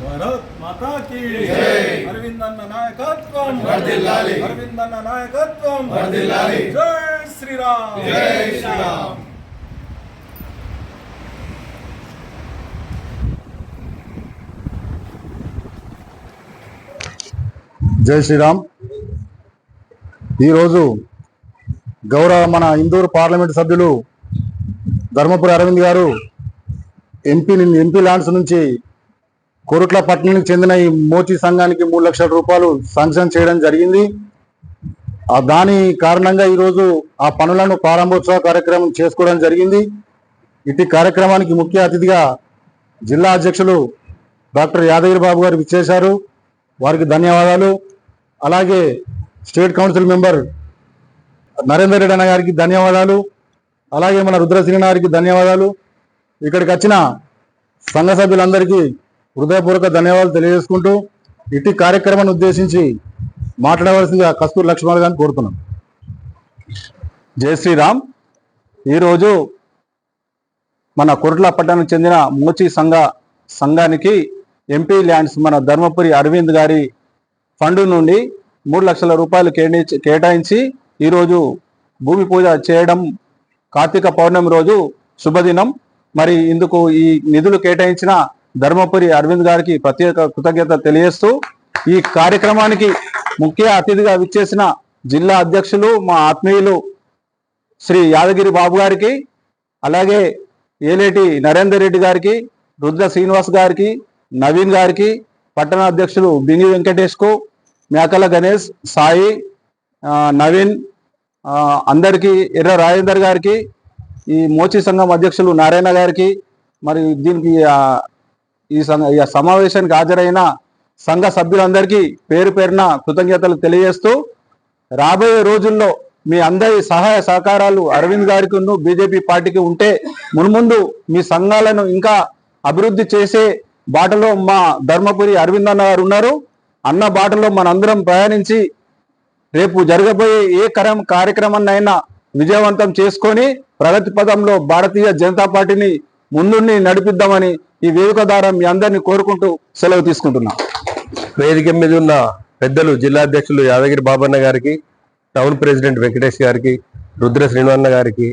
భారత్ మాతా key జై. అరవిందన్న నాయకత్వం వర్ధిల్లాలి. అరవిందన్న నాయకత్వం వర్ధిల్లాలి. జై శ్రీరామ్. జై శ్రీరామ్. జై శ్రీరామ్. ఈరోజు గౌరవ మన ఇందూరు పార్లమెంట్ సభ్యులు ధర్మపురి అరవింద్ గారు ఎంపీ ల్యాండ్స్ నుంచి కోరుట్ల పట్టణానికి చెందిన ఈ మోచి సంఘానికి 3 లక్షల రూపాయలు శాంక్షన్ చేయడం జరిగింది. దాని కారణంగా ఈరోజు ఆ పనులను ప్రారంభోత్సవ కార్యక్రమం చేసుకోవడం జరిగింది. ఇటు కార్యక్రమానికి ముఖ్య అతిథిగా జిల్లా అధ్యక్షులు డాక్టర్ యాదగిరి బాబు గారు విచ్చేశారు. వారికి ధన్యవాదాలు. అలాగే state council member Narender Reddy అన్న గారికి ధన్యవాదాలు. అలాగే మన రుద్రశ్రీనాథ్ గారికి ధన్యవాదాలు. ఇక్కడికి వచ్చిన సంఘ సభ్యులందరికీ హృదయపూర్వక ధన్యవాదాలు తెలియజేసుకుంటూ ఇటు కార్యక్రమాన్ని ఉద్దేశించి మాట్లాడవలసిందిగా కస్తూరి లక్ష్మణ్ గారిని కోరుతున్నాం. జై శ్రీరామ్. ఈరోజు మన కొరట్ల పట్టణానికి చెందిన మోచి సంఘానికి ఎంపీ ల్యాండ్స్ మన ధర్మపురి అరవింద్ గారి ఫండ్ నుండి 3 లక్షల రూపాయలు కేటాయించి ఈరోజు భూమి పూజ చేయడం కార్తీక పౌర్ణమి రోజు శుభదినం. మరి ఇందుకు ఈ నిధులు కేటాయించిన ధర్మపురి అరవింద్ గారికి ప్రత్యేక కృతజ్ఞత తెలియజేస్తూ ఈ కార్యక్రమానికి ముఖ్య అతిథిగా విచ్చేసిన జిల్లా అధ్యక్షులు మా ఆత్మీయులు శ్రీ యాదగిరి బాబు గారికి, అలాగే ఏలేటి నరేందర్ రెడ్డి గారికి, రుద్ర శ్రీనివాస్ గారికి, నవీన్ గారికి, పట్టణ అధ్యక్షులు బింగి వెంకటేష్కు, మేకల గణేష్, సాయి, నవీన్, అందరికీ, ఎర్ర రాజేందర్ గారికి, ఈ మోచి సంఘం అధ్యక్షులు నారాయణ గారికి, మరి దీనికి ఈ సమావేశానికి హాజరైన సంఘ సభ్యులందరికీ పేరు పేరున కృతజ్ఞతలు తెలియజేస్తూ రాబోయే రోజుల్లో మీ అందరి సహాయ సహకారాలు అరవింద్ గారికి బీజేపీ పార్టీకి ఉంటే మున్ముందు మీ సంఘాలను ఇంకా అభివృద్ధి చేసే బాటలో మా ధర్మపురి అరవింద్ అన్న గారు ఉన్నారు. అన్న బాటలో మనందరం ప్రయాణించి రేపు జరగబోయే ఏ కార్యక్రమాన్నైనా విజయవంతం చేసుకొని ప్రగతి పదంలో భారతీయ జనతా పార్టీని ముందుండి నడిపిద్దామని ఈ వేదిక ద్వారా మీ అందరినీ కోరుకుంటూ సెలవు తీసుకుంటున్నా. వేదిక మీద ఉన్న పెద్దలు జిల్లా అధ్యక్షులు యాదగిరి బాబన్న గారికి, టౌన్ ప్రెసిడెంట్ వెంకటేష్ గారికి, రుద్ర శ్రీనివాస గారికి,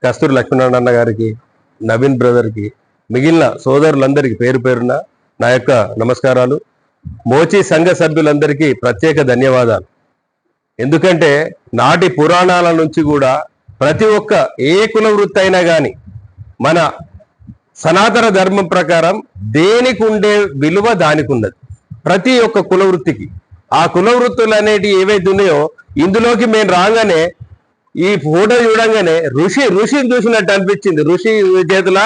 కస్తూరి లక్ష్మీనారాయణ గారికి, నవీన్ బ్రదర్కి, మిగిలిన సోదరులందరికీ పేరు పేరున నా యొక్క నమస్కారాలు. మోచి సంఘ సభ్యులందరికీ ప్రత్యేక ధన్యవాదాలు. ఎందుకంటే నాటి పురాణాల నుంచి కూడా ప్రతి ఒక్క ఏ కుల వృత్తి అయినా కానీ మన సనాతన ధర్మం ప్రకారం దేనికి ఉండే విలువ దానికి ఉన్నది. ప్రతి ఒక్క కుల వృత్తికి ఆ కుల వృత్తులు అనేటివి ఏవైతే ఉన్నాయో ఇందులోకి మేము రాగానే ఈ ఫోటో చూడంగానే ఋషిని చూసినట్టు అనిపించింది. ఋషి చేతుల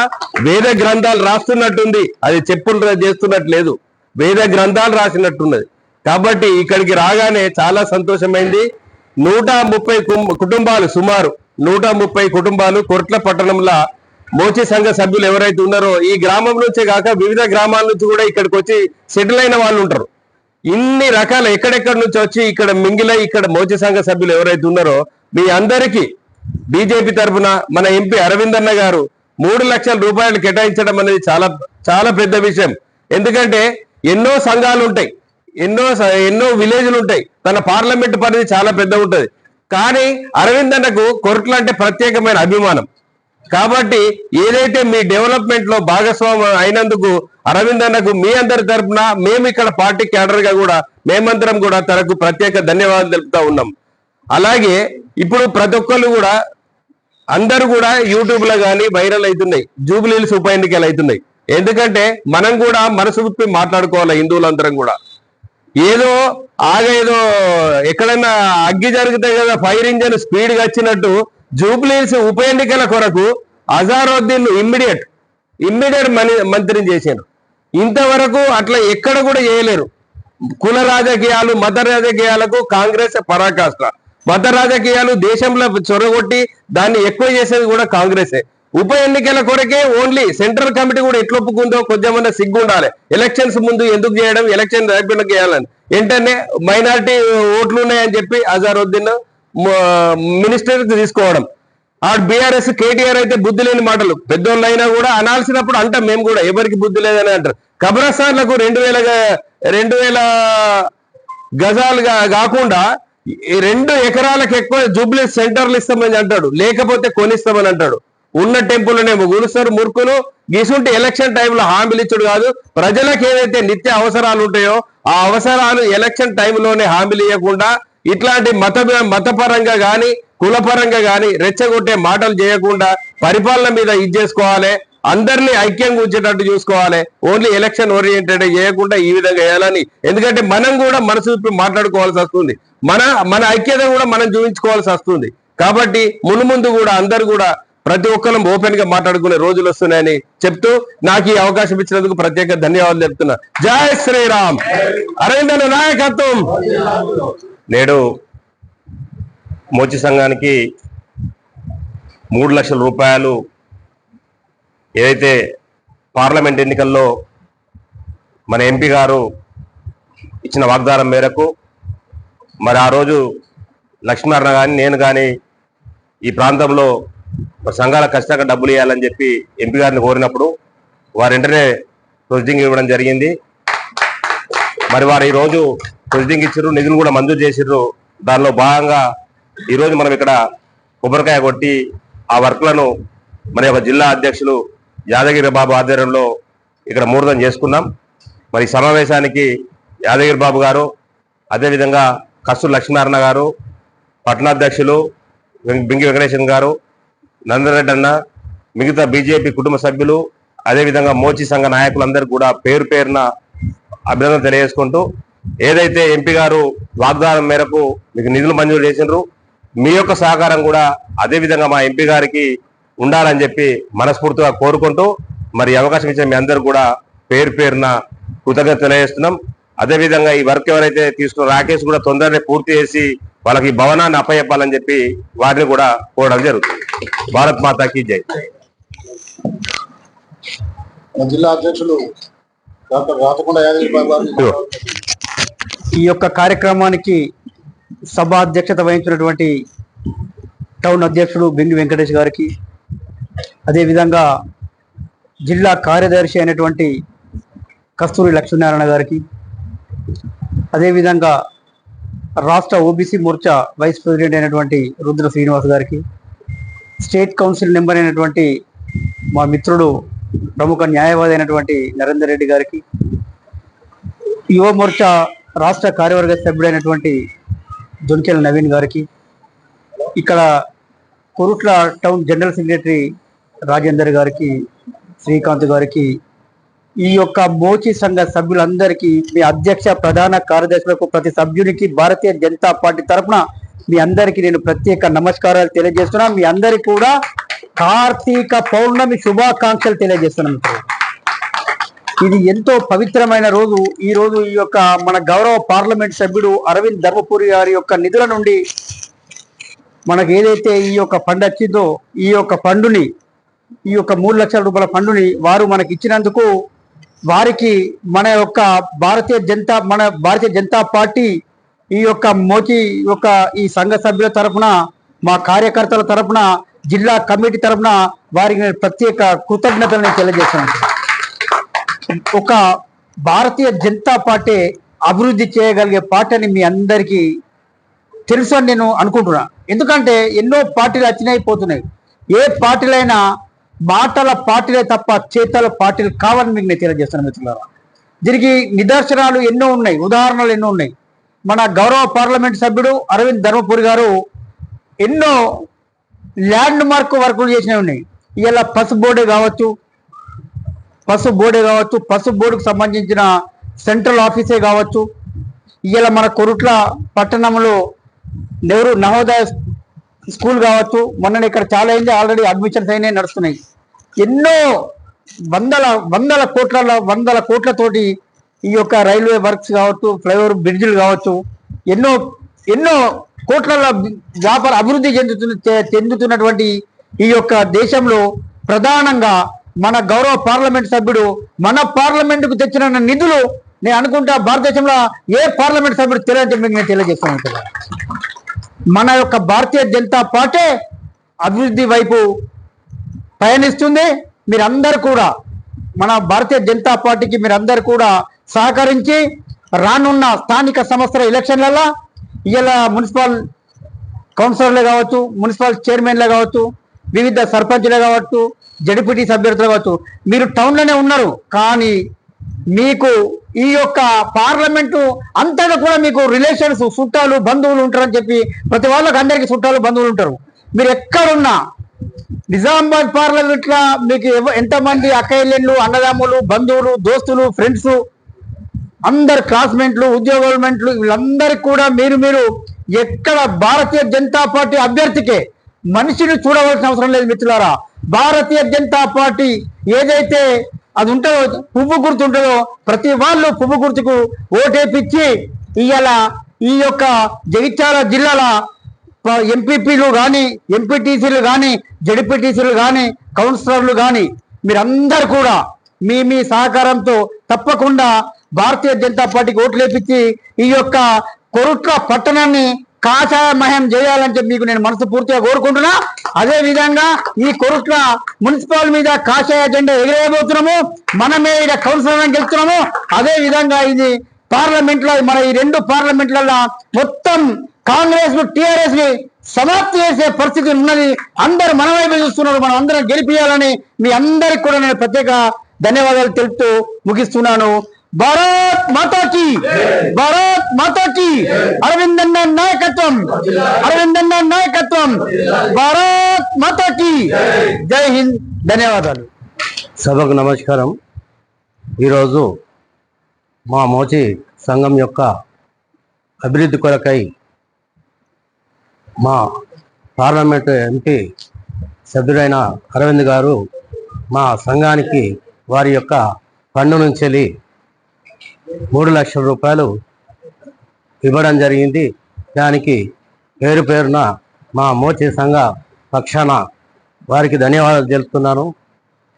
వేద గ్రంథాలు రాస్తున్నట్టుంది. అది చెప్పులు చేస్తున్నట్టు లేదు, వేద గ్రంథాలు రాసినట్టున్నది. కాబట్టి ఇక్కడికి రాగానే చాలా సంతోషమైంది. 130 కుటుంబాలు, సుమారు 130 కుటుంబాలు కొరట్ల పట్టణంలో మోచి సంఘ సభ్యులు ఎవరైతే ఉన్నారో ఈ గ్రామం నుంచే కాక వివిధ గ్రామాల నుంచి కూడా ఇక్కడికి వచ్చి సెటిల్ అయిన వాళ్ళు ఉంటారు. ఇన్ని రకాల ఎక్కడెక్కడి నుంచి వచ్చి ఇక్కడ మింగిలై ఇక్కడ మోచి సంఘ సభ్యులు ఎవరైతే ఉన్నారో మీ అందరికీ బీజేపీ తరఫున మన ఎంపీ అరవింద్ అన్న గారు 3 లక్షల రూపాయలు కేటాయించడం అనేది చాలా చాలా పెద్ద విషయం. ఎందుకంటే ఎన్నో సంఘాలు ఉంటాయి, ఎన్నో విలేజ్లు ఉంటాయి, తన పార్లమెంట్ పరిధి చాలా పెద్ద ఉంటుంది. కానీ అరవింద్ అన్నకు కొరట్ల అంటే ప్రత్యేకమైన అభిమానం. కాబట్టి ఏదైతే మీ డెవలప్మెంట్ లో భాగస్వామ్యం అయినందుకు అరవింద్ అన్నకు మీ అందరి తరఫున మేము ఇక్కడ పార్టీ క్యాడర్ గా కూడా మేమందరం కూడా తనకు ప్రత్యేక ధన్యవాదాలు తెలుపుతా ఉన్నాం. అలాగే ఇప్పుడు ప్రతి ఒక్కళ్ళు కూడా అందరూ కూడా యూట్యూబ్ లో కానీ వైరల్ అవుతున్నాయి, జూబ్లీహిల్స్ ఉప ఎన్నికలు అవుతున్నాయి. ఎందుకంటే మనం కూడా మనసు విప్పి మాట్లాడుకోవాలి. హిందువులందరం కూడా ఏదో ఎక్కడన్నా అగ్గి జరుగుతాయి కదా, ఫైర్ ఇంజన్ స్పీడ్ గా వచ్చినట్టు జూబ్లీహిల్స్ ఉప ఎన్నికల కొరకు అజారుద్దీన్ ఇమ్మీడియట్ మంత్రిని చేశారు. ఇంతవరకు అట్లా ఎక్కడ కూడా చేయలేరు. కుల రాజకీయాలు, మత రాజకీయాలకు కాంగ్రెస్ పరాకాష్ట. మత రాజకీయాలు దేశంలో చొరగొట్టి దాన్ని ఎక్కువ చేసేది కూడా కాంగ్రెసే. ఉప ఎన్నికల కొరకే ఓన్లీ సెంట్రల్ కమిటీ కూడా ఎట్లా ఒప్పుకుందో కొంచెమన్నా సిగ్గు ఉండాలి. ఎలక్షన్స్ ముందు ఎందుకు చేయడం, ఎలక్షన్ అయిపోయినా చేయాలని వెంటనే మైనారిటీ ఓట్లు ఉన్నాయని చెప్పి అజారుద్దీన్ మినిస్టర్ తీసుకోవడం. ఆడు బీఆర్ఎస్ కేటీఆర్ అయితే బుద్ధి లేని మాటలు పెద్దోళ్ళు అయినా కూడా అనాల్సినప్పుడు అంటాం మేము కూడా, ఎవరికి బుద్ధి లేదని అంటారు. కబ్రస్థాన్లకు 2000 గజాలుగా కాకుండా 2 ఎకరాలకు ఎక్కువ జూబ్లీ సెంటర్లు ఇస్తామని అంటాడు, లేకపోతే కొనిస్తామని అంటాడు. ఉన్న టెంపుల్నేమో గులుస్తారు మూర్ఖులు. గీసుంటే ఎలక్షన్ టైంలో హామీలు ఇచ్చుడు కాదు, ప్రజలకు ఏదైతే నిత్య అవసరాలు ఉంటాయో ఆ అవసరాలు ఎలక్షన్ టైంలోనే హామీలు ఇవ్వకుండా ఇట్లాంటి మతపరంగా గాని కులపరంగా గాని రెచ్చగొట్టే మాటలు చేయకుండా పరిపాలన మీద ఇది చేసుకోవాలి, అందరినీ ఐక్యంగా ఉంచేటట్టు చూసుకోవాలి. ఓన్లీ ఎలక్షన్ ఓరియంటెడ్ చేయకుండా ఈ విధంగా చేయాలని, ఎందుకంటే మనం కూడా మనసు చూపి మాట్లాడుకోవాల్సి వస్తుంది, మన ఐక్యత కూడా మనం చూపించుకోవాల్సి వస్తుంది. కాబట్టి ముందు కూడా అందరు కూడా ప్రతి ఒక్కరం ఓపెన్ గా మాట్లాడుకునే రోజులు వస్తున్నాయని చెప్తూ నాకు ఈ అవకాశం ఇచ్చినందుకు ప్రత్యేక ధన్యవాదాలు చెప్తున్నా. జై శ్రీరామ్. అరవింద్ నాయకత్వం. నేడు మోచి సంఘానికి 3 లక్షల రూపాయలు ఏదైతే పార్లమెంట్ ఎన్నికల్లో మన ఎంపీ గారు ఇచ్చిన వాగ్దానం మేరకు మరి ఆ రోజు లక్ష్మీనారాయణ కానీ నేను కానీ ఈ ప్రాంతంలో సంఘాల ఖచ్చితంగా డబ్బులు ఇవ్వాలని చెప్పి ఎంపీ గారిని కోరినప్పుడు వారు వెంటనే ప్రొసీడింగ్ ఇవ్వడం జరిగింది. మరి వారు ఈరోజు ప్రొసీడింగ్ ఇచ్చారు, నిధులు కూడా మంజూరు చేసిర్రు. దానిలో భాగంగా ఈరోజు మనం ఇక్కడ కొబ్బరికాయ కొట్టి ఆ వర్క్లను మన యొక్క జిల్లా అధ్యక్షులు యాదగిరి బాబు ఆధ్వర్యంలో ఇక్కడ మూర్ధం చేసుకున్నాం. మరి సమావేశానికి యాదగిరి బాబు గారు, అదేవిధంగా కస్తూరి లక్ష్మీనారాయణ గారు, పట్టణాధ్యక్షులు బింగి వెంకటేశ్వర గారు, నందరెడ్డి అన్న, మిగతా బీజేపీ కుటుంబ సభ్యులు, అదేవిధంగా మోచి సంఘ నాయకులందరూ కూడా పేరు పేరున అభినందన తెలియజేసుకుంటూ, ఏదైతే ఎంపీ గారు వాగ్దానం మేరకు మీకు నిధులు మంజూరు చేసినారు, మీ యొక్క సహకారం కూడా అదేవిధంగా మా ఎంపీ గారికి ఉండాలని చెప్పి మనస్ఫూర్తిగా కోరుకుంటూ, మరి అవకాశం ఇచ్చిన మీ అందరూ కూడా పేరు పేరున కృతజ్ఞత తెలియజేస్తున్నాం. అదేవిధంగా ఈ వర్క్ ఎవరైతే తీసుకున్న రాకేష్ కూడా తొందరనే పూర్తి చేసి వాళ్ళకి భవనాన్ని అప్పచెప్పాలని చెప్పి వారిని కూడా కోరడం జరుగుతుంది. భారత్ మాతాకి జై. జిల్లా అధ్యక్షులు డాక్టర్ రాచకొండ యాదగిరి బాబు గారు ఈ యొక్క కార్యక్రమానికి సభ అధ్యక్షత వహించినటువంటి టౌన్ అధ్యక్షుడు బింగి వెంకటేష్ గారికి, అదేవిధంగా జిల్లా కార్యదర్శి అయినటువంటి కస్తూరి లక్ష్మీనారాయణ గారికి, అదేవిధంగా రాష్ట్ర ఓబీసీ మోర్చా వైస్ ప్రెసిడెంట్ అయినటువంటి రుద్ర శ్రీనివాస్ గారికి, స్టేట్ కౌన్సిల్ మెంబర్ అయినటువంటి మా మిత్రుడు ప్రముఖ న్యాయవాది అయినటువంటి నరేందర్ రెడ్డి గారికి, యువ మోర్చా రాష్ట్ర కార్యవర్గ సభ్యుడైనటువంటి జొన్కెల్ నవీన్ గారికి, ఇక్కడ Korutla town general secretary Rajender గారికి, శ్రీకాంత్ గారికి, ఈ యొక్క మోచి సంఘ సభ్యులందరికీ, మీ అధ్యక్ష ప్రధాన కార్యదర్శులకు, ప్రతి సభ్యునికి భారతీయ జనతా పార్టీ తరఫున మీ అందరికీ నేను ప్రత్యేక నమస్కారాలు తెలియజేస్తున్నా. మీ అందరికీ కూడా కార్తీక పౌర్ణమి శుభాకాంక్షలు తెలియజేస్తున్నాను. ఇది ఎంతో పవిత్రమైన రోజు. ఈ రోజు ఈ యొక్క మన గౌరవ పార్లమెంట్ సభ్యుడు అరవింద్ ధర్మపురి గారి యొక్క నిధుల నుండి మనకు ఏదైతే ఈ యొక్క ఫండ్ వచ్చిందో, ఈ యొక్క ఫండుని, ఈ యొక్క 3 లక్షల రూపాయల ఫండుని వారు మనకి ఇచ్చినందుకు వారికి మన భారతీయ జనతా పార్టీ ఈ యొక్క మోచి యొక్క ఈ సంఘ సభ్యుల తరఫున, మా కార్యకర్తల తరఫున, జిల్లా కమిటీ తరఫున వారికి నేను ప్రత్యేక కృతజ్ఞతలను తెలియజేస్తున్నాను. ఒక భారతీయ జనతా పార్టీ అభివృద్ధి చేయగలిగే పార్టీ అని మీ అందరికీ తెలుసు అని నేను అనుకుంటున్నా. ఎందుకంటే ఎన్నో పార్టీలు వచ్చినాయిపోతున్నాయి. ఏ పార్టీలైనా మాటల పార్టీలే తప్ప చేతల పార్టీలు కావాలని మీకు నేను తెలియజేస్తాను మిత్రులారా. దీనికి నిదర్శనాలు ఎన్నో ఉన్నాయి, ఉదాహరణలు ఎన్నో ఉన్నాయి. మన గౌరవ పార్లమెంట్ సభ్యుడు అరవింద్ ధర్మపురి గారు ఎన్నో ల్యాండ్ మార్క్ వర్కులు చేసినవి ఉన్నాయి. ఇలా పసుపు బోర్డే కావచ్చు, పసుపు బోర్డుకు సంబంధించిన సెంట్రల్ ఆఫీసే కావచ్చు, ఇలా మన కొరుట్ల పట్టణంలో నెహ్రూ నవోదయ స్కూల్ కావచ్చు, మొన్న ఇక్కడ చాలా అయింది, ఆల్రెడీ అడ్మిషన్స్ అయినాయి, నడుస్తున్నాయి. ఎన్నో వందల కోట్లతోటి ఈ యొక్క రైల్వే వర్క్స్ కావచ్చు, ఫ్లైఓవర్ బ్రిడ్జిలు కావచ్చు, ఎన్నో కోట్ల వ్యాపార అభివృద్ధి చెందుతున్నటువంటి ఈ యొక్క దేశంలో ప్రధానంగా మన గౌరవ పార్లమెంట్ సభ్యుడు మన పార్లమెంటుకు తెచ్చిన నిధులు నేను అనుకుంటా భారతదేశంలో ఏ పార్లమెంట్ సభ్యుడు తెలియజేస్తాను. మన యొక్క భారతీయ జనతా పార్టీ అభివృద్ధి వైపు పయనిస్తుంది. మీరందరూ కూడా మన భారతీయ జనతా పార్టీకి మీరందరూ కూడా సహకరించి రానున్న స్థానిక సంస్థల ఎలక్షన్లలో ఇలా మున్సిపల్ కౌన్సిలర్లు కావచ్చు, మున్సిపల్ చైర్మన్లు కావచ్చు, వివిధ సర్పంచ్లు కావచ్చు, జడ్పీటీసీ అభ్యర్థులు కావచ్చు, మీరు టౌన్లోనే ఉన్నారు కానీ మీకు ఈ యొక్క పార్లమెంటు అంతటా కూడా మీకు రిలేషన్స్, చుట్టాలు, బంధువులు ఉంటారని చెప్పి ప్రతి వాళ్ళకి అందరికీ చుట్టాలు, బంధువులు ఉంటారు. మీరు ఎక్కడున్నా నిజామాబాద్ పార్లమెంట్ లో మీకు ఎంతమంది అక్కయ్యలు, అన్నదమ్ములు, బంధువులు, దోస్తులు, ఫ్రెండ్స్, అందరు క్లాస్మేట్లు, ఉద్యోగమెంట్లు వీళ్ళందరికీ కూడా మీరు ఎక్కడ భారతీయ జనతా పార్టీ అభ్యర్థికే మనిషిని చూడవలసిన అవసరం లేదు మిత్రులారా. భారతీయ జనతా పార్టీ ఏదైతే అది ఉంటుందో, పువ్వు గుర్తు ఉంటుందో, ప్రతి వాళ్ళు పువ్వు గుర్తుకు ఓటేపిచ్చి ఇవాళ ఈ యొక్క జగిత్యాల జిల్లాల ఎంపీపీలు కానీ, ఎంపీటీసీలు కానీ, జడ్పీటీసీలు కానీ, కౌన్సిలర్లు కానీ మీరందరూ కూడా మీ సహకారంతో తప్పకుండా భారతీయ జనతా పార్టీకి ఓట్లు వేపించి ఈ యొక్క కొరుట్ల పట్టణాన్ని కాషాయమయం చేయాలని చెప్పి మీకు నేను మనసు పూర్తిగా కోరుకుంటున్నా. అదే విధంగా ఈ కొరుట్ల మున్సిపల్ మీద కాషాయ జెండా ఎగిరేయబోతున్నాము. మనమే ఇక్కడ కౌన్సిలర్ గెలుస్తున్నాము. అదే విధంగా ఇది పార్లమెంట్ లో మన ఈ 2 పార్లమెంట్లలో మొత్తం కాంగ్రెస్ టిఆర్ఎస్ ని సమాప్తి చేసే పరిస్థితి ఉన్నది. అందరూ మన వైపు చూస్తున్నారు. మనం అందరం గెలిపియాలని మీ అందరికి కూడా నేను ప్రత్యేక ధన్యవాదాలు తెలుపుతూ ముగిస్తున్నాను. భారత్ మాతాకి, భారత్ మాతాకి, అరవిందన్న నాయకత్వం, అరవిందన్న నాయకత్వం, భారత్ మాతాకి. జై హింద్. ధన్యవాదాలు. సభకు నమస్కారం. ఈరోజు మా మోచి సంఘం యొక్క అభివృద్ధి కొరకై మా పార్లమెంటు ఎంపీ సభ్యుడైన అరవింద్ గారు మా సంఘానికి వారి యొక్క ఫండ్ నుంచి 3 లక్షల రూపాయలు ఇవ్వడం జరిగింది. దానికి పేరు పేరున మా మోచి సంఘ పక్షాన వారికి ధన్యవాదాలు తెలుపుతున్నాను.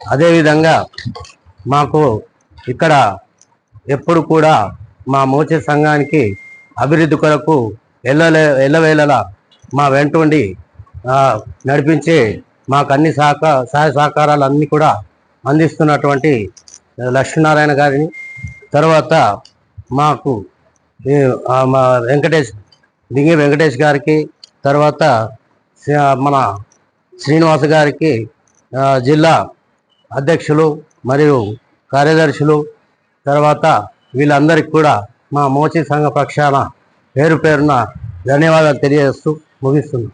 అదేవిధంగా మాకు ఇక్కడ ఎప్పుడు కూడా మా మోచి సంఘానికి అభివృద్ధి కొరకు ఎల్లవేళలా మా వెంటుండి నడిపించి మాకు అన్ని సహాయ సహకారాలు అన్నీ కూడా అందిస్తున్నటువంటి లక్ష్మీనారాయణ గారిని, తర్వాత మాకు మా దింగి వెంకటేష్ గారికి, తర్వాత మన శ్రీనివాస్ గారికి, జిల్లా అధ్యక్షులు మరియు కార్యదర్శులు, తర్వాత వీళ్ళందరికీ కూడా మా మోచి సంఘ పక్షాన పేరు పేరున ధన్యవాదాలు తెలియజేస్తూ ముగిస్తున్నాం.